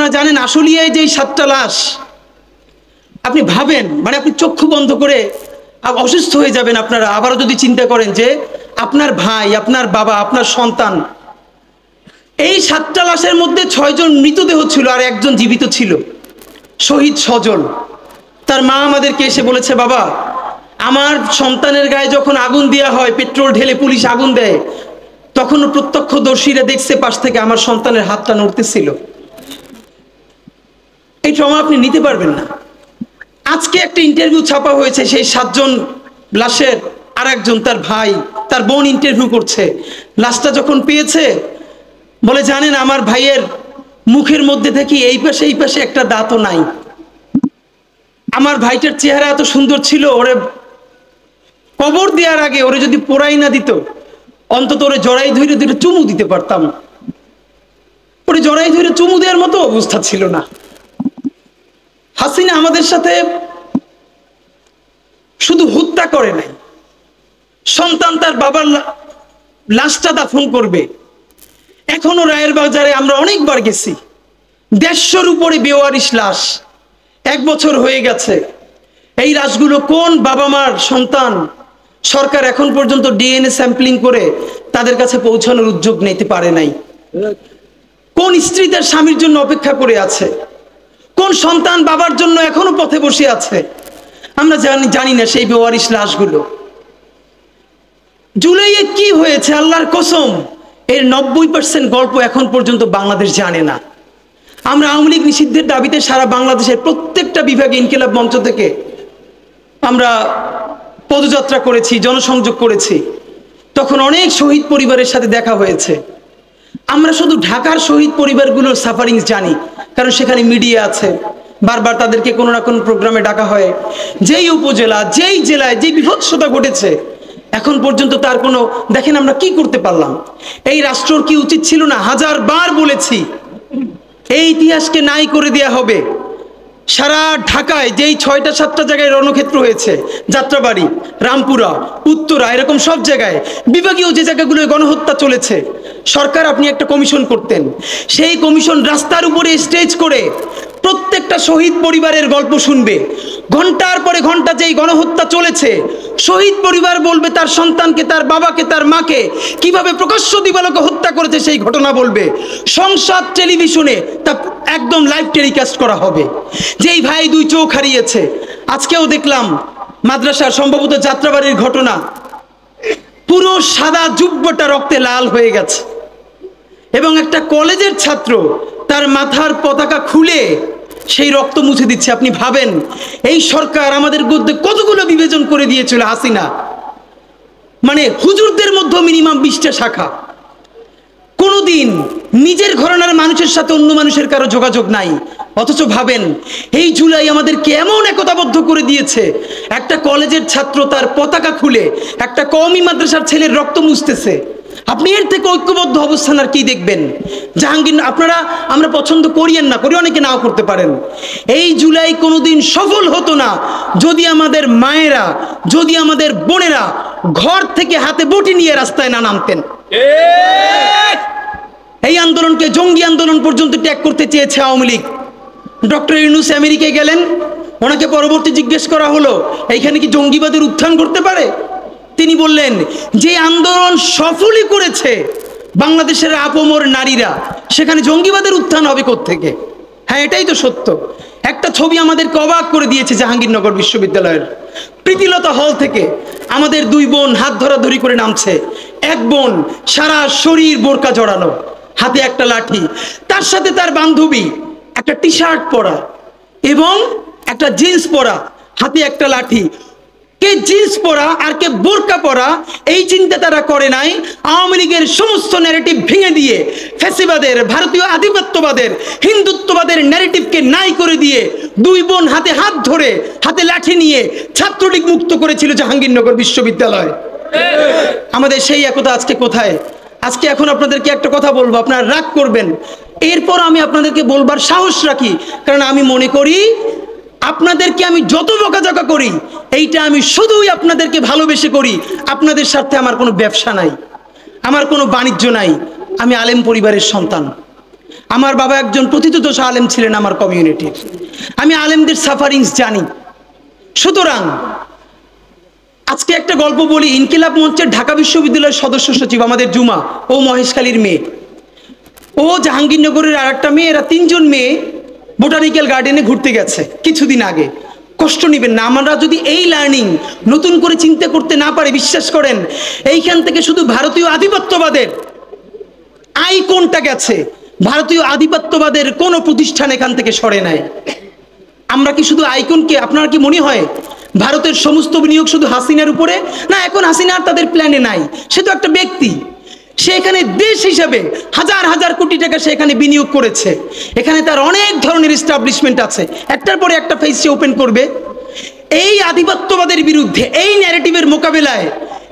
আপনারা জানেন আশুলিয়ায় যে 7টা লাশ, আপনি ভাবেন, মানে আপনি চক্ষু বন্ধ করে অসুস্থ হয়ে যাবেন আপনারা আবারও যদি চিন্তা করেন যে আপনার ভাই, আপনার বাবা, আপনার সন্তান, এই 7টা লাশের মধ্যে 6 জন মৃতদেহ ছিল আর 1 জন জীবিত ছিল, শহীদ সজল। তার মা আমাদেরকে এসে বলেছে, বাবা আমার সন্তানের গায়ে যখন আগুন দেওয়া হয়, পেট্রোল ঢেলে পুলিশ আগুন দেয়, তখন প্রত্যক্ষদর্শীরা দেখছে পাশ থেকে আমার সন্তানের হাতটা নড়তেছিল। এই ট্রমা আপনি নিতে পারবেন না। আজকে একটা ইন্টারভিউ ছাপা হয়েছে, সেই 7 জন লাশের আর একজন তার ভাই, তার বোন ইন্টারভিউ করছে। লাশটা যখন পেয়েছে বলে, জানেন আমার ভাইয়ের মুখের মধ্যে থেকে এই পাশে একটা দাঁতও নাই। আমার ভাইটার চেহারা এত সুন্দর ছিল, ওরে কবর দেওয়ার আগে ওরে যদি পোড়াই না দিত, অন্তত ওরে জড়াই ধরে ধরে চুমু দিতে পারতাম। ওরে জড়াই ধরে চুমু দেওয়ার মতো অবস্থা ছিল না। হাসিনা আমাদের সাথে শুধু হত্যা করে নাই, সন্তান তার বাবার লাশটা দাফন করবে। এখনো রায়ের বাজারে আমরা অনেকবার গেছি, 150-র উপরে বেওয়ারিশ লাশ, 1 বছর হয়ে গেছে। এই লাশগুলো কোন বাবা মার সন্তান, সরকার এখন পর্যন্ত ডিএনএ স্যাম্পলিং করে তাদের কাছে পৌঁছানোর উদ্যোগ নিতে পারে নাই। কোন স্ত্রী তার স্বামীর জন্য অপেক্ষা করে আছে, কোন সন্তান বাবার জন্য এখনো পথে বসে আছে, আমরা জানি না সেই বেওয়ারিশ লাশগুলো। জুলাইয়ে কি হয়েছে আল্লাহর কসম, এর 90% গল্প এখন পর্যন্ত বাংলাদেশ জানে না। আমরা আওয়ামী লীগ নিষিদ্ধের দাবিতে সারা বাংলাদেশের প্রত্যেকটা বিভাগে ইনকিলাব মঞ্চ থেকে আমরা পদযাত্রা করেছি, জনসংযোগ করেছি। তখন অনেক শহীদ পরিবারের সাথে দেখা হয়েছে। আমরা শুধু ঢাকার শহীদ পরিবারগুলোর সাফারিংস জানি, কারণ সেখানে মিডিয়া আছে, বারবার তাদেরকে কোনো না কোনো প্রোগ্রামে ডাকা হয়। যেই উপজেলা, যেই জেলায় যে বিভৎসতা ঘটেছে, এখন পর্যন্ত তার কোনো, দেখেন আমরা কি করতে পারলাম। এই রাষ্ট্রর কি উচিত ছিল না, 1000বার বলেছি, এই ইতিহাসকে নাই করে দেয়া হবে। সারা ঢাকায় যেই 6টা-7টা জায়গায় রণক্ষেত্র হয়েছে, যাত্রাবাড়ি, রামপুরা, উত্তরা, এরকম সব জায়গায় বিভাগীয় যে জায়গাগুলো গণহত্যা চলেছে, সরকার আপনি একটা কমিশন করতেন। সেই কমিশন রাস্তার উপরে স্টেজ করে প্রত্যেকটা শহীদ পরিবারের গল্প শুনবে। ঘন্টার পরে ঘন্টা যেই গণহত্যা চলেছে, শহীদ পরিবার বলবে তার সন্তানকে, তার বাবাকে, তার মাকে কিভাবে প্রকাশ্য দিবালোকে হত্যা করেছে সেই ঘটনা বলবে। সংসদ টেলিভিশনে তা একদম লাইভ টেলিকাস্ট করা হবে। যেই ভাই 2 চোখ হারিয়েছে, আজকেও দেখলাম মাদ্রাসার সম্ভবত যাত্রাবাড়ির ঘটনা, পুরো সাদা জুব্বটা রক্তে লাল হয়ে গেছে, এবং একটা কলেজের ছাত্র তার মাথার পতাকা খুলে সেই রক্ত মুছে দিচ্ছে। আপনি ভাবেন এই সরকার আমাদের মধ্যে কতগুলো বিভাজন করে দিয়েছিল হাসিনা। মানে হুজুরদের মধ্যে মিনিমাম 20টা শাখা, কোনোদিন নিজের ঘরানার মানুষের সাথে অন্য মানুষের কারো যোগাযোগ নাই। অথচ ভাবেন এই জুলাই আমাদেরকে এমন একতাবদ্ধ করে দিয়েছে, একটা কলেজের ছাত্র তার পতাকা খুলে একটা কওমি মাদ্রাসার ছেলের রক্ত মুছতেছে। আপনি এর থেকে ঐক্যবদ্ধ অবস্থান আর কি দেখবেন? জাহাঙ্গীর, আপনারা, আমরা পছন্দ করিয়েন না করি, অনেকে নাও করতে পারেন, এই জুলাই কোনোদিন সফল হতো না যদি আমাদের মায়েরা, যদি আমাদের বোনেরা ঘর থেকে হাতে বটি নিয়ে রাস্তায় না নামতেন। এই আন্দোলনকে জঙ্গি আন্দোলন পর্যন্ত ত্যাগ করতে চেয়েছে আওয়ামী লীগ। ডক্টর ইউনূস আমেরিকায় গেলেন, ওনাকে পরবর্তী জিজ্ঞেস করা হলো এইখানে কি জঙ্গিবাদের উত্থান করতে পারে? তিনি বললেন যে আন্দোলন সফলই করেছে বাংলাদেশের আপমর নারীরা, সেখানে জঙ্গিবাদের উত্থান হবে কোত্থেকে? হ্যাঁ, এটাই তো সত্য। একটা ছবি আমাদেরকে অবাক করে দিয়েছে জাহাঙ্গীরনগর বিশ্ববিদ্যালয়ের প্রীতিলতা হল থেকে আমাদের 2 বোন হাত ধরাধরি করে নামছে। এক বোন সারা শরীর বোরকা জড়ানো, হাতে একটা লাঠি, তার সাথে তার বান্ধবী একটা টি-শার্ট পরা এবং একটা জিন্স পরা, হাতে একটা লাঠি। কে জিন্স পরা আর কে বোরকা পরা এই চিন্তা তারা করে নাই। আওয়ামী লীগের সমস্ত ন্যারেটিভ ভেঙে দিয়ে, ফ্যাসিবাদের, ভারতীয় আধিপত্যবাদের, হিন্দুত্ববাদের ন্যারেটিভকে নাই করে দিয়ে 2 বোন হাতে হাত ধরে, হাতে লাঠি নিয়ে ছাত্রলীগ মুক্ত করেছিল জাহাঙ্গীরনগর বিশ্ববিদ্যালয়। আমাদের সেই একতা আজকে কোথায়? আজকে এখন আপনাদেরকে একটা কথা বলবো, আপনারা রাগ করবেন, এরপর আমি আপনাদেরকে বলবার সাহস রাখি, কারণ আমি মনে করি আপনাদেরকে আমি যত বকাঝকা করি, এইটা আমি শুধুই আপনাদেরকে ভালোবেসে করি। আপনাদের সাথে আমার কোনো ব্যবসা নাই, আমার কোনো বাণিজ্য নাই। আমি আলেম পরিবারের সন্তান, আমার বাবা একজন প্রথিতযশ আলেম ছিলেন আমার কমিউনিটির, আমি আলেমদের সাফারিংস জানি। সুতরাং আজকে একটা গল্প বলি। ইনকিলাব মঞ্চের ঢাকা বিশ্ববিদ্যালয়ের সদস্য সচিব আমাদের জুমা, ও মহেশখালীর মেয়ে, ও জাহাঙ্গীরনগরের আর একটা মেয়ে, এরা তিনজন মেয়ে বোটানিক্যাল গার্ডেনে ঘুরতে গেছে কিছুদিন আগে। কষ্ট নেবেন না, আমরা যদি এই লার্নিং নতুন করে চিন্তা করতে না পারি, বিশ্বাস করেন এইখান থেকে শুধু ভারতীয় আধিপত্যবাদের আইকনটা গেছে, ভারতীয় আধিপত্যবাদের কোনো প্রতিষ্ঠান এখান থেকে সরে নাই। আমরা কি শুধু আইকনকে, আপনার কি মনে হয় ভারতের সমস্ত বিনিয়োগ শুধু হাসিনার উপরে? না, এখন হাসিনা আর তাদের প্ল্যানে নাই, সে তো একটা ব্যক্তি। সে এখানে দেশ হিসেবে হাজার হাজার কোটি টাকা সে এখানে বিনিয়োগ করেছে, এখানে তার অনেক ধরনের এস্টাবলিশমেন্ট আছে, একটার পরে একটা ফেস সে ওপেন করবে। এই আধিপত্যবাদের বিরুদ্ধে, এই ন্যারেটিভের মোকাবেলায়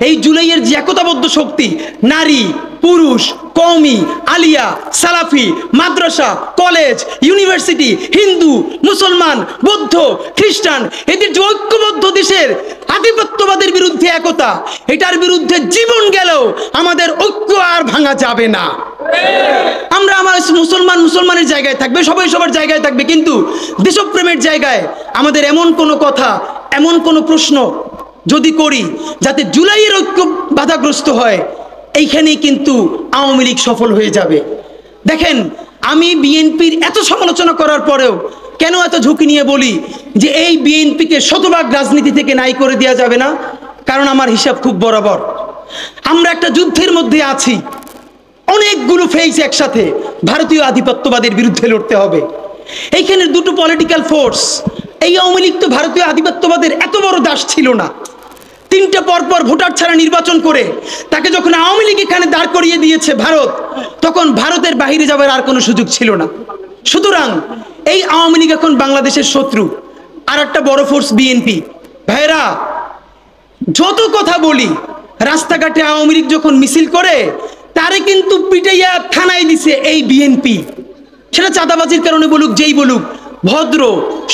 এই জুলাইয়ের যে একতাবদ্ধ শক্তি, নারী, পুরুষ, কওমি, আলিয়া, সালাফি, মাদ্রাসা, কলেজ, ইউনিভার্সিটি, হিন্দু, মুসলমান, বৌদ্ধ, খ্রিস্টান, এদের যে ঐক্যবদ্ধ দেশের আধিপত্যবাদের বিরুদ্ধে একতা, এটার বিরুদ্ধে জীবন গেলেও আমাদের ঐক্য আর ভাঙা যাবে না। আমরা আমার মুসলমানের জায়গায় থাকবে, সবাই সবার জায়গায় থাকবে, কিন্তু দেশপ্রেমের জায়গায় আমাদের এমন কোনো কথা, এমন কোনো প্রশ্ন যদি করি যাতে জুলাইয়ের ঐক্য বাধাগ্রস্ত হয়, এইখানেই কিন্তু আওয়ামী লীগ সফল হয়ে যাবে। দেখেন, আমি বিএনপির এত সমালোচনা করার পরেও কেন এত ঝুঁকি নিয়ে বলি যে এই বিএনপিকে শতভাগ রাজনীতি থেকে নাই করে দেওয়া যাবে না? কারণ আমার হিসাব খুব বরাবর। আমরা একটা যুদ্ধের মধ্যে আছি, অনেকগুলো ফেজ একসাথে ভারতীয় আধিপত্যবাদের বিরুদ্ধে লড়তে হবে। এইখানে দুটো পলিটিক্যাল ফোর্স, এই আওয়ামী লীগ তো ভারতীয় আধিপত্যবাদের এত বড় দাস ছিল না। তিনটা পরপর ভোটার ছাড়া নির্বাচন করে তাকে যখন আওয়ামী লীগ এখানে দাঁড় করিয়ে দিয়েছে ভারত, তখন ভারতের বাইরে যাবার আর কোনো সুযোগ ছিল না। সুতরাং এই আওয়ামী লীগ এখন বাংলাদেশের শত্রু। আর একটা বড় ফোর্স বিএনপি। ভাইরা, যত কথা বলি, রাস্তাঘাটে আওয়ামী লীগ যখন মিছিল করে তারে কিন্তু পিটাইয়া থানায় দিছে এই বিএনপি। সেটা চাঁদাবাজির কারণে বলুক, যেই বলুক, ভদ্র,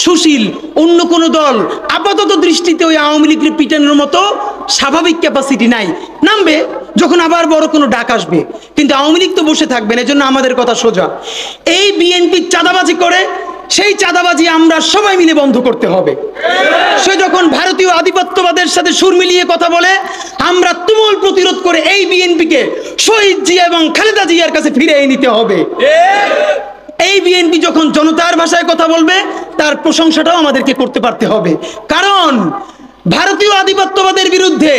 সুশীল অন্য কোনো দল আপাতত দৃষ্টিতে ওই আওয়ামী লীগকে পিটানোর মতো স্বাভাবিক ক্যাপাসিটি নাই। নামবে যখন আবার বড় কোনো ডাক আসবে, কিন্তু আওয়ামী লীগ তো বসে থাকবেন। এজন্য আমাদের কথা সোজা, এই বিএনপি চাঁদাবাজি করে, সেই চাঁদাবাজি আমরা সবাই মিলে বন্ধ করতে হবে। সে যখন ভারতীয় আধিপত্যবাদের সাথে সুর মিলিয়ে কথা বলে, আমরা তুমুল প্রতিরোধ করে এই বিএনপিকে শহীদ জিয়া এবং খালেদা জিয়ার কাছে ফিরিয়ে নিতে হবে। এই বিএনপি যখন জনতার ভাষায় কথা বলবে, তার প্রশংসাটাও আমাদেরকে করতে পারতে হবে। কারণ ভারতীয় আধিপত্যবাদের বিরুদ্ধে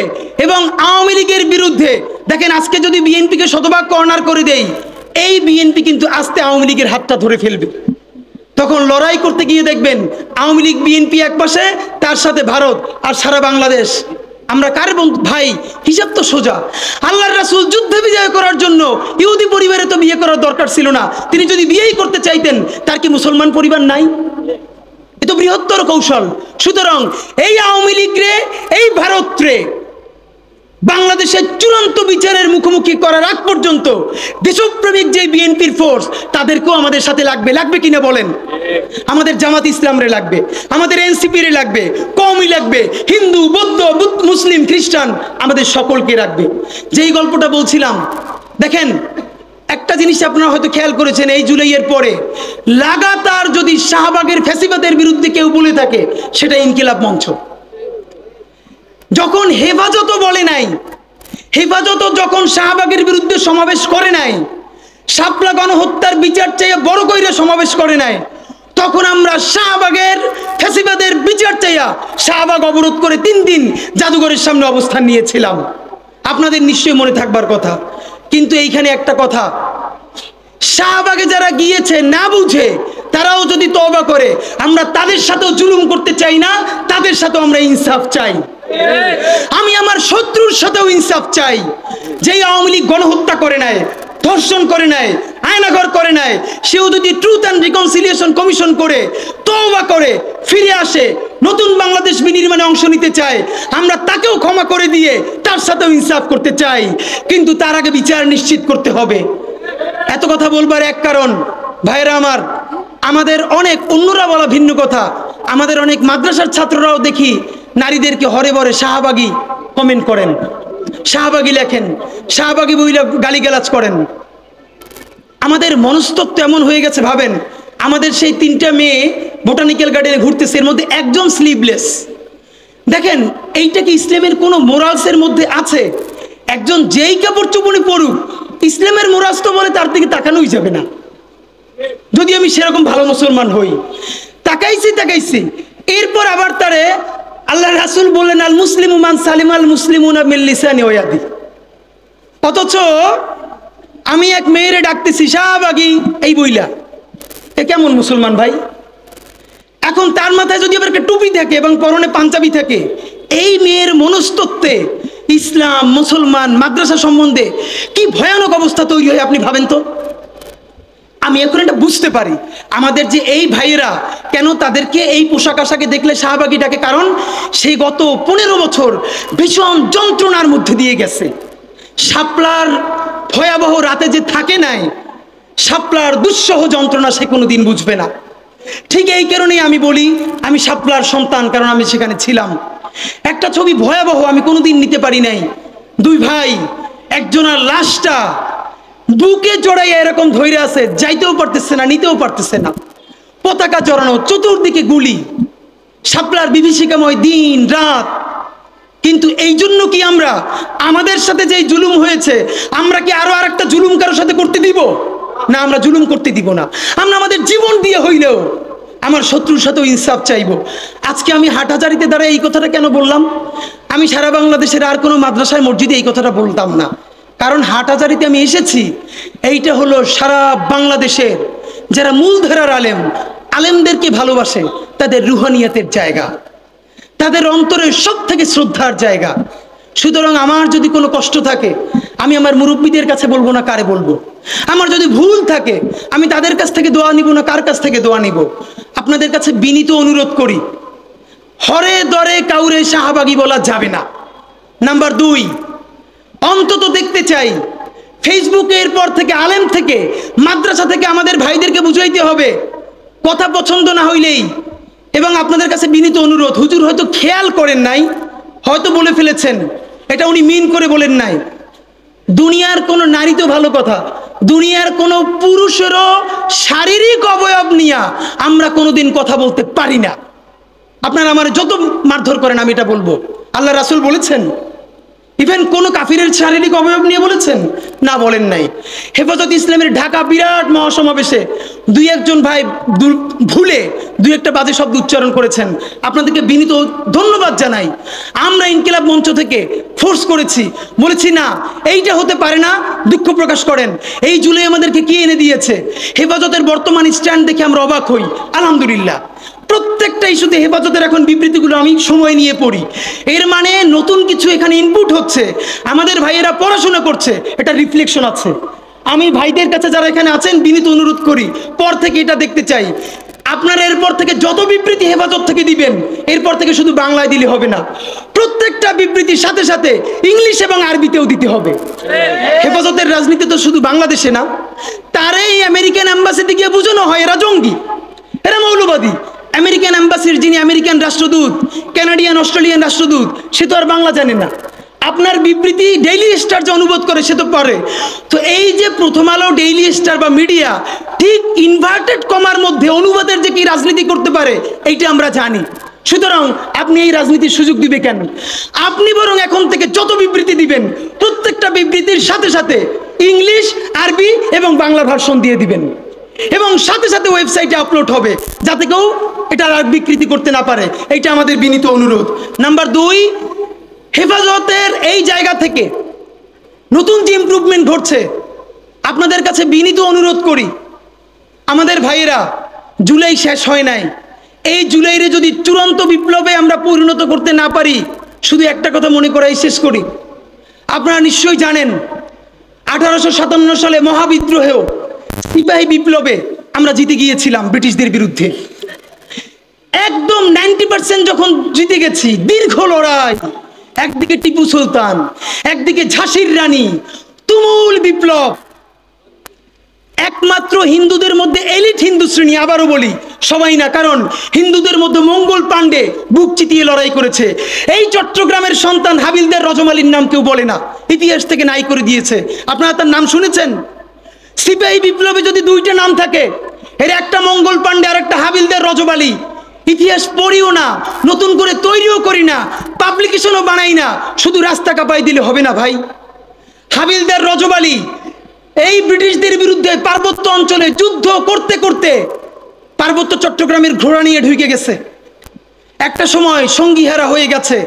এবং আওয়ামী লীগের বিরুদ্ধে, দেখেন আজকে যদি বিএনপিকে শতভাগ কর্নার করে দেই, এই বিএনপি কিন্তু আস্তে আওয়ামী লীগের হাতটা ধরে ফেলবে। তখন লড়াই করতে গিয়ে দেখবেন আওয়ামী লীগ বিএনপি এক পাশে, তার সাথে ভারত আর সারা বাংলাদেশ। আমরা কার বন্ধু ভাই? হিসাব তো সোজা। আল্লাহর রাসূল যুদ্ধে বিজয় করার জন্য ইহুদি পরিবারে তো বিয়ে করার দরকার ছিল না। তিনি যদি বিয়েই করতে চাইতেন, তার কি মুসলমান পরিবার নাই? এ তো বৃহত্তর কৌশল। সুতরাং এই আওয়ামী লীগ রে, এই ভারত রে বাংলাদেশের চূড়ান্ত বিচারের মুখোমুখি করার আগ পর্যন্ত দেশপ্রেমিক যে বিএনপির ফোর্স, তাদেরকেও আমাদের সাথে লাগবে। লাগবে কিনা বলেন? আমাদের জামাত ইসলাম রে লাগবে, আমাদের এনসিপি রে লাগবে, কওমি লাগবে, হিন্দু, বৌদ্ধ, মুসলিম, খ্রিস্টান, আমাদের সকলকে রাখবে। যেই গল্পটা বলছিলাম, দেখেন একটা জিনিস আপনারা হয়তো খেয়াল করেছেন, এই জুলাইয়ের পরে লাগাতার যদি শাহবাগের ফ্যাসিবাদের বিরুদ্ধে কেউ বলে থাকে, সেটা ইনকিলাব মঞ্চ। যখন হেফাজত বলে নাই, হেফাজত যখন শাহবাগের বিরুদ্ধে সমাবেশ করে নাই, শাপলা গণহত্যার বিচার চাইয়া বড় কইরে সমাবেশ করে নাই, তখন আমরা শাহবাগের ফ্যাসিবাদের বিচার চাইয়া শাহবাগ অবরোধ করে 3 দিন জাদুঘরের সামনে অবস্থান নিয়েছিলাম। আপনাদের নিশ্চয়ই মনে থাকবার কথা। কিন্তু এইখানে একটা কথা, শাহবাগে যারা গিয়েছে না বুঝে, তারাও যদি তওবা করে, আমরা তাদের সাথেও জুলুম করতে চাই না, তাদের সাথেও আমরা ইনসাফ চাই। আমি আমার শত্রুর সাথেও ইনসাফ চাই। যেই আওয়ামী লীগ গণহত্যা করে নাই, ধর্ষণ করে নাই, আয়নাঘর করে নাই, সেও যদি ট্রুথ অ্যান্ড রিকনসিলিয়েশন কমিশন করে তওবা করে ফিরে আসে, নতুন বাংলাদেশ বিনির্মাণে অংশ নিতে চায়, আমরা তাকেও ক্ষমা করে দিয়ে তার সাথেও ইনসাফ করতে চাই। কিন্তু তার আগে বিচার নিশ্চিত করতে হবে। এত কথা বলবার এক কারণ, ভাইরা আমার, আমাদের অনেক অন্যরা বলা ভিন্ন কথা, আমাদের অনেক মাদ্রাসার ছাত্ররাও দেখি নারীদেরকে হরে বরে শাহবাগী কমেন্ট করেন, শাহবাগী লেখেন, শাহবাগী বইলা গালিগালাজ করেন। আমাদের মনস্তত্ত্ব এমন হয়ে গেছে, ভাবেন আমাদের সেই 3টা মেয়ে বোটানিক্যাল গার্ডেনে ঘুরতেছে, এর মধ্যে একজন স্লিভলেস। দেখেন এইটা কি ইসলামের কোনো মোরালসের মধ্যে আছে? একজন যেই কাপড় চোপড়ে পড়ুক, ইসলামের মোরালস তো বলে তার দিকে তাকানোই যাবে না। যদি আমি সেরকম ভালো মুসলমান হই, তাকাইছি এরপর আবার তারে আল্লাহ রাসূল বললেন আল মুসলিমু মান সালিম আল মুসলিমুনা মিন লিসানি ওয়া ইয়াদি। অথচ আমি এক মেয়েরে ডাকতেছি শাহবাগী এই বইলা, এ কেমন মুসলমান ভাই? এখন তার মাথায় যদি আবার একটা টুপি থাকে এবং পরনে পাঞ্জাবি থাকে, এই মেয়ের মনস্তত্ত্বে ইসলাম, মুসলমান, মাদ্রাসা সম্বন্ধে কি ভয়ানক অবস্থা তৈরি হয় আপনি ভাবেন তো। আমি এখন এটা বুঝতে পারি আমাদের যে এই ভাইয়েরা কেন তাদেরকে এই পোশাক আশাকে দেখলে শাহবাগী ডাকে, কারণ সেই গত 15 বছর ভীষণ যন্ত্রণার মধ্যে দিয়ে গেছে। শাপলার ভয়াবহ রাতে যে থাকে নাই, শাপলার দুঃসহ যন্ত্রণা সে কোনোদিন বুঝবে না। ঠিক এই কারণেই আমি বলি আমি শাপলার সন্তান, কারণ আমি সেখানে ছিলাম। একটা ছবি ভয়াবহ আমি কোনোদিন নিতে পারি নাই। 2 ভাই, একজনের লাশটা বুকে জড়াইয়া এরকম ধইরা আছে, যাইতেও পারতেছে না, নিতেও পারতেছে না, পতাকা জড়ানো, চতুর্দিকে গুলি, শাপলার বিভীষিকাময় দিন রাত। কিন্তু এই জন্য কি আমরা আমাদের সাথে যে জুলুম হয়েছে, আমরা কি আরো আরেকটা জুলুম কারোর সাথে করতে দিব? না, আমরা জুলুম করতে দিব না। আমরা আমাদের জীবন দিয়ে হইলেও আমার শত্রুর সাথেও ইনসাফ চাইবো। আজকে আমি হাটহাজারিতে দ্বারা এই কথাটা কেন বললাম? আমি সারা বাংলাদেশের আর কোনো মাদ্রাসায় মসজিদে এই কথাটা বলতাম না, কারণ হাটহাজারিতে আমি এসেছি। এইটা হলো সারা বাংলাদেশের যারা মূলধারার আলেমদেরকে ভালোবাসে তাদের রুহানিয়াতের জায়গা, তাদের অন্তরের সব থেকে শ্রদ্ধার জায়গা। সুতরাং আমার যদি কোনো কষ্ট থাকে আমি আমার মুরব্বীদের কাছে বলবো না, কারে বলবো? আমার যদি ভুল থাকে আমি তাদের কাছ থেকে দোয়া নিব না, কার কাছ থেকে দোয়া নিব? আপনাদের কাছে বিনীত অনুরোধ করি, হরে দরে কাউরে শাহবাগী বলা যাবে না। নাম্বার 2, অন্তত দেখতে চাই ফেসবুকের পর থেকে, আলেম থেকে, মাদ্রাসা থেকে আমাদের ভাইদেরকে বুঝাইতে হবে, কথা পছন্দ না হইলেই। এবং আপনাদের কাছে বিনীত অনুরোধ, হুজুর হয়তো খেয়াল করেন নাই, হয়তো বলে ফেলেছেন, এটা উনি মিন করে বলেন নাই। দুনিয়ার কোনো নারী তো ভালো কথা, দুনিয়ার কোনো পুরুষেরও শারীরিক অবয়ব নিয়ে আমরা কোনোদিন কথা বলতে পারি না। আপনারা আমার যত মারধর করেন আমি এটা বলবো, আল্লাহ রাসূল বলেছেন? ইভেন কোন কাফিরের শারীরিক অবয়ব নিয়ে বলেছেন? না, বলেন নাই। হেফাজত ইসলামের ঢাকা বিরাট মহাসমাবেশে 2-1 ভাই ভুলে 2-1টা বাজে শব্দ উচ্চারণ করেছেন, আপনাদেরকে বিনীত ধন্যবাদ জানাই। আমরা ইনকিলাব মঞ্চ থেকে ফোর্স করেছি, বলেছি না এইটা হতে পারে না, দুঃখ প্রকাশ করেন। এই জুলাই আমাদেরকে কি এনে দিয়েছে? হেফাজতের বর্তমান স্ট্যান্ড দেখে আমরা অবাক হই। আলহামদুলিল্লাহ, প্রত্যেকটা ইস্যুতে হেফাজতের এখন বিবৃতিগুলো আমি সময় নিয়ে পড়ি। এর মানে নতুন কিছু এখানে ইনপুট হচ্ছে, আমাদের ভাইয়েরা পড়াশোনা করছে, এটা রিফ্লেকশন আছে। আমি ভাইদের কাছে যারা এখানে আছেন বিনীত অনুরোধ করি, পর থেকে এটা দেখতে চাই। আপনারা এরপর থেকে যত বিবৃতি হেফাজত থেকে দিবেন, এরপর থেকে শুধু বাংলায় দিলে হবে না, প্রত্যেকটা বিবৃতির সাথে সাথে ইংলিশ এবং আরবিতেও দিতে হবে। হেফাজতের রাজনীতি তো শুধু বাংলাদেশে না, তারাই আমেরিকান এম্বাসিতে গিয়ে বোঝানো হয় এরা জঙ্গি, এরা মৌলবাদী। আমেরিকান এম্বাসির যিনি আমেরিকান রাষ্ট্রদূত, কানাডিয়ান, অস্ট্রেলিয়ান রাষ্ট্রদূত, সে তো আর বাংলা জানে না। আপনার বিবৃতি ডেইলি স্টার যে অনুবাদ করে সে তো পারে। তো এই যে প্রথম আলো, ডেইলি স্টার বা মিডিয়া ঠিক ইনভার্টেড কমার মধ্যে অনুবাদের যে কি রাজনীতি করতে পারে এইটা আমরা জানি। সুতরাং আপনি এই রাজনীতির সুযোগ দিবে কেন? আপনি বরং এখন থেকে যত বিবৃতি দিবেন প্রত্যেকটা বিবৃতির সাথে সাথে ইংলিশ, আরবি এবং বাংলা ভার্সন দিয়ে দিবেন, এবং সাথে সাথে ওয়েবসাইটে আপলোড হবে যাতে কেউ এটা আর বিকৃতি করতে না পারে। এইটা আমাদের বিনীত অনুরোধ। নাম্বার 2, হেফাজতের এই জায়গা থেকে নতুন যে ইমপ্রুভমেন্ট ঘটছে, আপনাদের কাছে বিনীত অনুরোধ করি, আমাদের ভাইয়েরা জুলাই শেষ হয় নাই, এই জুলাইরে যদি চূড়ান্ত বিপ্লবে আমরা পরিণত করতে না পারি, শুধু একটা কথা মনে করাই শেষ করি। আপনারা নিশ্চয়ই জানেন 1857 সালে মহাবিদ্রোহেও, সিপাহী বিপ্লবে আমরা জিতে গিয়েছিলাম ব্রিটিশদের বিরুদ্ধে। একদম 90% যখন জিতে গেছি, দীর্ঘ লড়াই, একদিকে টিপু সুলতান, একদিকে ঝাঁসির রানী, তুমুল বিপ্লব। একমাত্র হিন্দুদের মধ্যে এলিট হিন্দু শ্রেণী, আবারও বলি সবাই না, কারণ হিন্দুদের মধ্যে মঙ্গল পাণ্ডে বুক চিতিয়ে লড়াই করেছে। এই চট্টগ্রামের সন্তান হাবিলদার রজম আলীর নাম কেউ বলে না, ইতিহাস থেকে নাই করে দিয়েছে। আপনারা তার নাম শুনেছেন? সিপাহী বিপ্লবে যদি দুইটা নাম থাকে, এর একটা মঙ্গল পাণ্ডে আর একটা হাবিলদার রজব আলী, ইতিহাস পড়িও না, নতুন করে তৈরিও করি না, পাবলিকেশনও বানাই না, শুধু রাস্তা কাঁপাই দিলে হবে না ভাই। হাবিলদার রজব আলী এই ব্রিটিশদের বিরুদ্ধে পার্বত্য অঞ্চলে যুদ্ধ করতে করতে পার্বত্য চট্টগ্রামের ঘোড়া নিয়ে ঢুকে গেছে, একটা সময় সঙ্গীহারা হয়ে গেছে,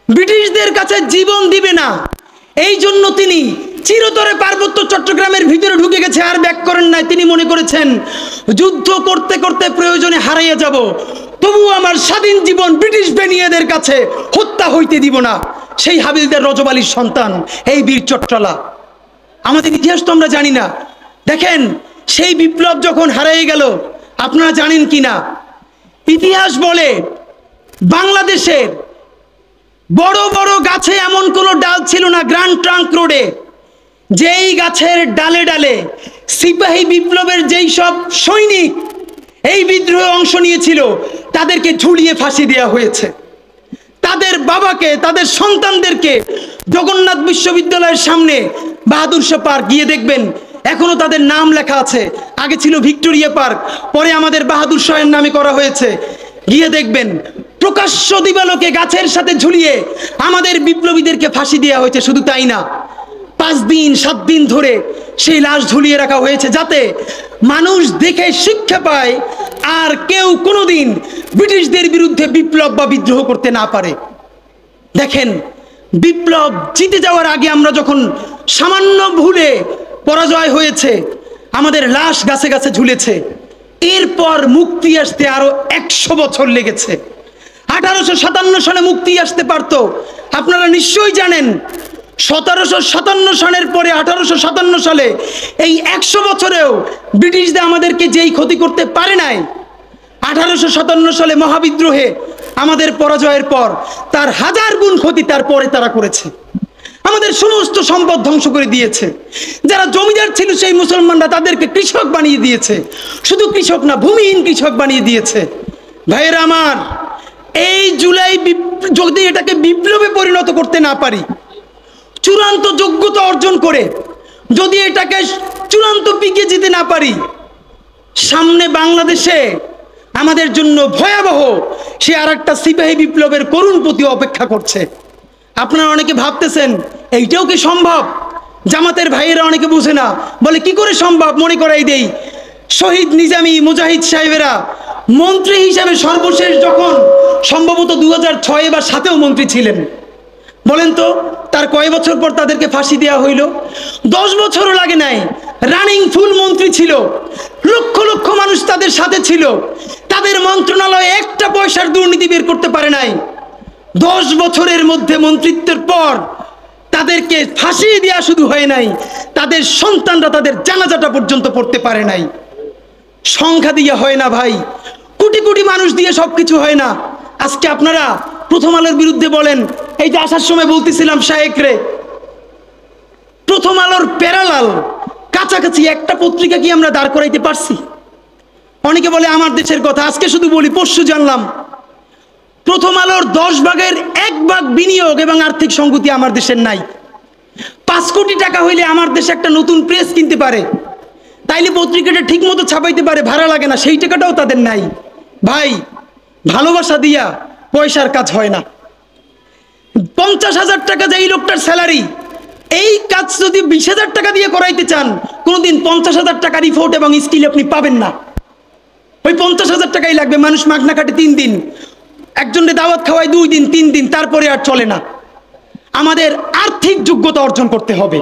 ব্রিটিশদের কাছে জীবন দিবে না, এই জন্য তিনি চিরতরে পার্বত্য চট্টগ্রামের ভিতরে ঢুকে গেছে, আর ব্যাক করেন নাই। তিনি মনে করেছেন যুদ্ধ করতে করতে প্রয়োজনে হারাইয়া যাব, তবুও আমার স্বাধীন জীবন ব্রিটিশ বেনিয়াদের কাছে হত্যা হইতে দিব না। সেই হাবিলদার রজব আলীর সন্তান এই বীর চট্টলা। আমাদের ইতিহাস তো আমরা জানি না। দেখেন, সেই বিপ্লব যখন হারিয়ে গেল, আপনারা জানেন কি না, ইতিহাস বলে বাংলাদেশের বড় বড় গাছে এমন কোনো ডাল ছিল না গ্র্যান্ড ট্রাঙ্ক রোডে, যেই গাছের ডালে ডালে সিপাহী বিপ্লবের যেই সব সৈনিক এই বিদ্রোহে অংশ নিয়েছিল তাদেরকে ঝুলিয়ে ফাঁসি দেওয়া হয়েছে। তাদের বাবাকে, তাদের সন্তানদেরকে জগন্নাথ বিশ্ববিদ্যালয়ের সামনে বাহাদুর শাহ পার্ক গিয়ে দেখবেন, এখনো তাদের নাম লেখা আছে। আগে ছিল ভিক্টোরিয়া পার্ক, পরে আমাদের বাহাদুর শাহের নামে করা হয়েছে। গিয়ে দেখবেন প্রকাশ্য দিবালোকে গাছের সাথে ঝুলিয়ে আমাদের বিপ্লবীদেরকে ফাঁসি দেওয়া হয়েছে। শুধু তাই না, 5 দিন 7 দিন ধরে সেই লাশ ঝুলিয়ে রাখা হয়েছে, যাতে মানুষ দেখে শিক্ষা পায় আর কেউ কোনোদিন ব্রিটিশদের বিরুদ্ধে বিপ্লব বা বিদ্রোহ করতে না পারে। দেখেন, বিপ্লব জিতে যাওয়ার আগে আমরা যখন সামান্য ভুলে পরাজয় হয়েছে, আমাদের লাশ গাছে গাছে ঝুলেছে। এরপর মুক্তি আসতে আরো 100 বছর লেগেছে। 1857 সালে মুক্তি আসতে পারত। আপনারা নিশ্চয়ই জানেন 1757 সালের পরে 1857 সালে এই 100 বছরেও ব্রিটিশদের আমাদেরকে যেই ক্ষতি করতে পারে নাই, 1857 সালে মহাবিদ্রোহে আমাদের পরাজয়ের পর তার 1000 গুণ ক্ষতি তারপরে তারা করেছে। আমাদের সমস্ত সম্পদ ধ্বংস করে দিয়েছে। যারা জমিদার ছিল সেই মুসলমানরা তাদেরকে কৃষক বানিয়ে দিয়েছে। শুধু কৃষক না, ভূমিহীন কৃষক বানিয়ে দিয়েছে। ভাইয়েরা আমার, এই জুলাই যদি এটাকে বিপ্লবে পরিণত করতে না পারি, চূড়ান্ত যোগ্যতা অর্জন করে যদি এটাকে চূড়ান্ত পিকে যেতে না পারি, সামনে বাংলাদেশে আমাদের জন্য ভয়াবহ সে আর একটা সিপাহী বিপ্লবের করুণ প্রতি অপেক্ষা করছে। আপনারা অনেকে ভাবতেছেন এইটাও কি সম্ভব? জামাতের ভাইয়েরা অনেকে বুঝে না, বলে কি করে সম্ভব। মনে করাই দেই, শহীদ নিজামী মুজাহিদ সাহেবেরা মন্ত্রী হিসাবে সর্বশেষ যখন সম্ভবত 2006 বা 2007-এও মন্ত্রী ছিলেন, বলেন তো তার কয় বছর পর তাদেরকে ফাঁসি দেওয়া হইল? 10 বছরও লাগে নাই। রানিং ফুল মন্ত্রী ছিল, লক্ষ লক্ষ মানুষ তাদের সাথে ছিল, তাদের মন্ত্রণালয়ে একটা পয়সার দুর্নীতি বের করতে পারে নাই। 10 বছরের মধ্যে মন্ত্রিত্বের পর তাদেরকে ফাঁসি দেওয়া শুধু হয় নাই, তাদের সন্তানরা তাদের জানাজাটা পর্যন্ত পড়তে পারে নাই। সংখ্যা দিয়ে হয় না ভাই, কোটি কোটি মানুষ দিয়ে সবকিছু হয় না। আজকে আপনারা প্রথম আলোর বিরুদ্ধে বলেন, এই যে আসার সময় বলতেছিলাম শায়েকরে, প্রথম আলোর প্যারালাল কাছাকাছি একটা পত্রিকা কি আমরা দাঁড় করাইতে পারছি? অনেকে বলে আমার দেশের কথা, আজকে শুধু বলি, পরশু জানলাম প্রথম আলোর 10 ভাগের 1 ভাগ বিনিয়োগ এবং আর্থিক সংগতি আমার দেশের নাই। 5 কোটি টাকা হইলে আমার দেশে একটা নতুন প্রেস কিনতে পারে, তাইলে পত্রিকাটা ঠিক মতো ছাপাইতে পারে, ভাড়া লাগে না, সেই টাকাটাও তাদের নাই। ভাই, ভালোবাসা দিয়া পয়সার কাজ হয় না। 50,000 টাকা যে এই লোকটার স্যালারি, এই কাজ যদি 20,000 টাকা দিয়ে করাইতে চান, কোনোদিন 50,000 টাকা রিপোর্ট এবং স্কিল আপনি পাবেন না। ওই 50,000 টাকাই লাগবে। মানুষ মাগনা কাটে 3 দিন, একজনকে দাওয়াত খাওয়ায় 2 দিন 3 দিন, তারপরে আর চলে না। আমাদের আর্থিক যোগ্যতা অর্জন করতে হবে।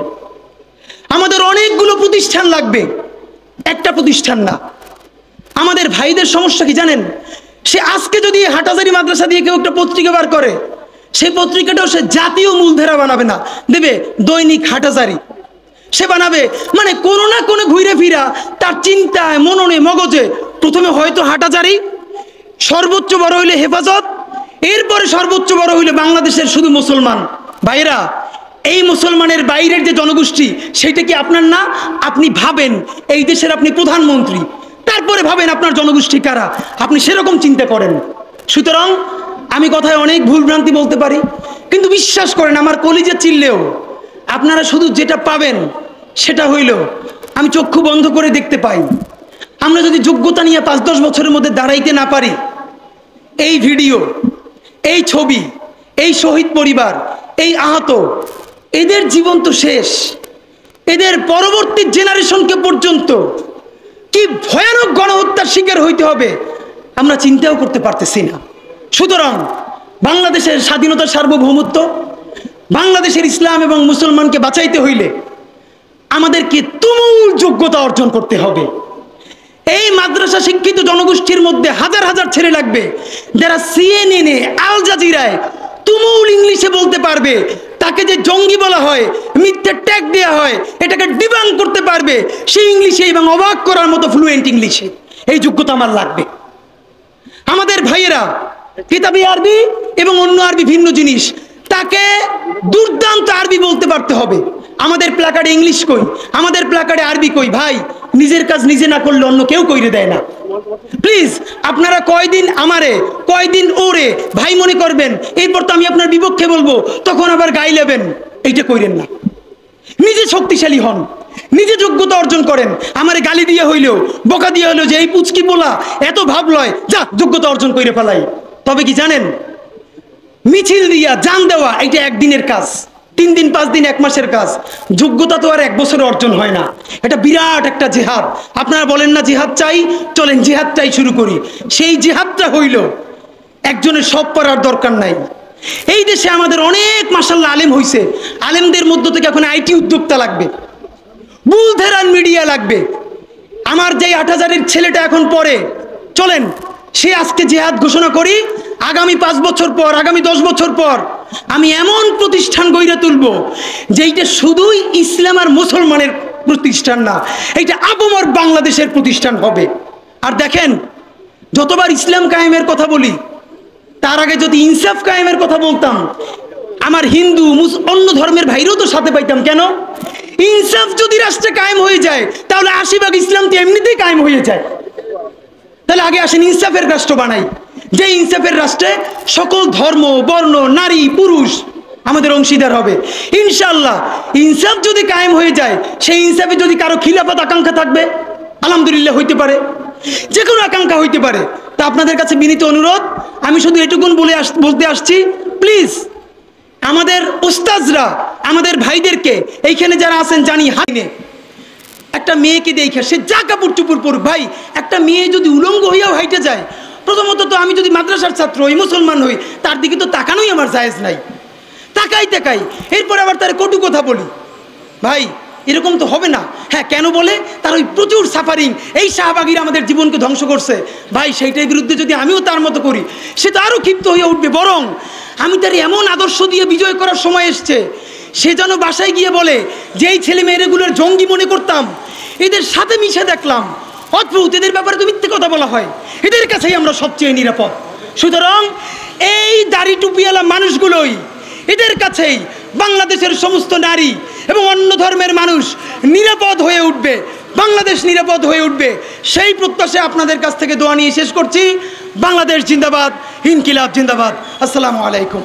আমাদের অনেকগুলো প্রতিষ্ঠান লাগবে, একটা প্রতিষ্ঠান না। আমাদের ভাইদের সমস্যা কি জানেন? সে আজকে যদি হাটাজারি মাদ্রাসা দিয়ে কেউ একটা পত্রিকা বার করে, সেই পত্রিকাটাও সে জাতীয় মূলধারা বানাবে না, দেবে দৈনিক হাটাজারি সে বানাবে। মানে কোনো না কোনো ঘুরে ফিরা তার চিন্তায়, মননে, মগজে প্রথমে হয়তো হাটাজারি, সর্বোচ্চ বড় হইলে হেফাজত, এরপরে সর্বোচ্চ বড় হইলে বাংলাদেশের শুধু মুসলমান। ভাইরা, এই মুসলমানের বাইরের যে জনগোষ্ঠী, সেইটা কি আপনার না? আপনি ভাবেন এই দেশের আপনি প্রধানমন্ত্রী, তারপরে ভাবেন আপনার জনগোষ্ঠী কারা, আপনি সেরকম চিন্তা করেন। সুতরাং আমি কথায় অনেক ভুলভ্রান্তি বলতে পারি, কিন্তু বিশ্বাস করেন আমার কলিজা চিল্লেও আপনারা শুধু যেটা পাবেন সেটা হইল আমি চক্ষু বন্ধ করে দেখতে পাই। আমরা যদি যোগ্যতা নিয়ে 5-10 বছরের মধ্যে দাঁড়াইতে না পারি, এই ভিডিও, এই ছবি, এই শহীদ পরিবার, এই আহত, এদের জীবন তো শেষ। এদের পরবর্তী জেনারেশনকে পর্যন্ত কি ভয়ানক গণহত্যার শিকার হইতে হবে আমরা চিন্তাও করতে পারতেছি না। সুতরাং বাংলাদেশের স্বাধীনতার সার্বভৌমত্ব, বাংলাদেশের ইসলাম এবং মুসলমানকে বাঁচাইতে হইলে আমাদেরকে তুমুল যোগ্যতা অর্জন করতে হবে। এই মাদ্রাসা শিক্ষিত জনগোষ্ঠীর মধ্যে হাজার হাজার ছেলে লাগবে যারা সিএনএনে, আল জাজিরায় তুমুল ইংলিশে বলতে পারবে। তাকে যে জঙ্গি বলা হয়, মিথ্যে ট্যাগ দেওয়া হয়, এটাকে ডিবাঙ্ক করতে পারবে সেই ইংলিশে এবং অবাক করার মতো ফ্লুয়েন্ট ইংলিশে। এই যোগ্যতা আমার লাগবে। আমাদের ভাইয়েরা কিতাবি আরবি এবং অন্য আরবি ভিন্ন জিনিস, তাকে দুর্দান্ত আরবি বলতে পারতে হবে। আমাদের প্ল্যাকার্ডে ইংলিশ কই, আমাদের প্ল্যাকার্ডে আরবি কই। ভাই, নিজের কাজ নিজে না করলে অন্য কেউ কইরে দেয় না। প্লিজ আপনারা কয়দিন আমারে, কয়দিন ওরে ভাই মনে করবেন, এরপর তো আমি আপনার বিপক্ষে বলবো, তখন আবার গাই লেবেন, এইটা কইরেন না। নিজে শক্তিশালী হন, নিজে যোগ্যতা অর্জন করেন। আমারে গালি দিয়ে হইলেও, বকা দিয়ে হইলেও যে এই পুচকি বলা এত ভাব লয়, যা যোগ্যতা অর্জন করে ফেলাই। তবে কি জানেন, মিছিল দিয়া জান দেওয়া এটা একদিনের কাজ, 3 দিন 5 দিন 1 মাসের কাজ। যোগ্যতা তো আর 1 বছরে অর্জন হয় না। এটা বিরাট একটা জিহাদ। আপনারা বলেন না জিহাদ চাই, চলেন জিহাদটাই শুরু করি। সেই জিহাদটা হইল, একজনের সব করার দরকার নাই। এই দেশে আমাদের অনেক মাশাআল্লাহ আলেম হইছে। আলেমদের মধ্য থেকে এখন আইটি উদ্যোক্তা লাগবে, বুলধেরান মিডিয়া লাগবে। আমার যে 8000-এর ছেলেটা এখন পড়ে, চলেন সে আজকে জিহাদ ঘোষণা করি। আগামী 5 বছর পর, আগামী 10 বছর পর আমি এমন প্রতিষ্ঠান গইরা তুলব যেইটা শুধুই ইসলাম আর মুসলমানের প্রতিষ্ঠান না, এইটা আপামর বাংলাদেশের প্রতিষ্ঠান হবে। আর দেখেন, যতবার ইসলাম কায়েমের কথা বলি, তার আগে যদি ইনসাফ কায়েমের কথা বলতাম, আমার হিন্দু অন্য ধর্মের ভাইরাও তো সাথে পাইতাম। কেন? ইনসাফ যদি রাষ্ট্রে কায়েম হয়ে যায়, তাহলে 80% ইসলাম তো এমনিতেই কায়েম হয়ে যায়। তাহলে আগে আসেন ইনসাফের রাষ্ট্র বানাই, যে ইনসাফের রাষ্ট্রে সকল ধর্ম, বর্ণ, নারী, পুরুষ আমাদের অংশীদার হবে। ইনশাআল্লাহ ইনসাফ যদি কায়েম হয়ে যায়, সেই ইনসাফে যদি কারো খিলাফত আকাঙ্ক্ষা থাকবে, আলহামদুলিল্লাহ হইতে পারে, যে কোনো আকাঙ্ক্ষা হইতে পারে। তা আপনাদের কাছে বিনীত অনুরোধ, আমি শুধু এটুকুন বলতে আসছি, প্লিজ আমাদের উস্তাজরা, আমাদের ভাইদেরকে, এইখানে যারা আছেন জানি হাইনে একটা মেয়েকে দেখে সে যা কাপড় চুপুর পড়ুক, ভাই একটা মেয়ে যদি উলঙ্গ হইয়াও হাইটে যায়, প্রথমত তো আমি যদি মাদ্রাসার ছাত্র হই, মুসলমান হই, তার দিকে তো তাকানোই আমার জায়েজ নাই। তাকাই এরপরে আবার তার কটু কথা বলি, ভাই এরকম তো হবে না। হ্যাঁ, কেন বলে? তার ওই প্রচুর সাফারিং, এই শাহবাগীরা আমাদের জীবনকে ধ্বংস করছে। ভাই সেইটার বিরুদ্ধে যদি আমিও তার মতো করি, সে তো আরও ক্ষিপ্ত হয়ে উঠবে। বরং আমি তার এমন আদর্শ দিয়ে বিজয় করার সময় এসছে, সে যেন বাসায় গিয়ে বলে যে এই ছেলে মেয়েগুলোর জঙ্গি মনে করতাম, এদের সাথে মিশে দেখলাম অদ্ভুত, এদের ব্যাপারে তো মিথ্যে কথা বলা হয়, এদের কাছেই আমরা সবচেয়ে নিরাপদ। সুতরাং এই দাড়ি টুপিওয়ালা মানুষগুলোই, এদের কাছেই বাংলাদেশের সমস্ত নারী এবং অন্য ধর্মের মানুষ নিরাপদ হয়ে উঠবে, বাংলাদেশ নিরাপদ হয়ে উঠবে। সেই প্রত্যাশায় আপনাদের কাছ থেকে দোয়া নিয়ে শেষ করছি। বাংলাদেশ জিন্দাবাদ, ইনকিলাব জিন্দাবাদ। আসসালামু আলাইকুম।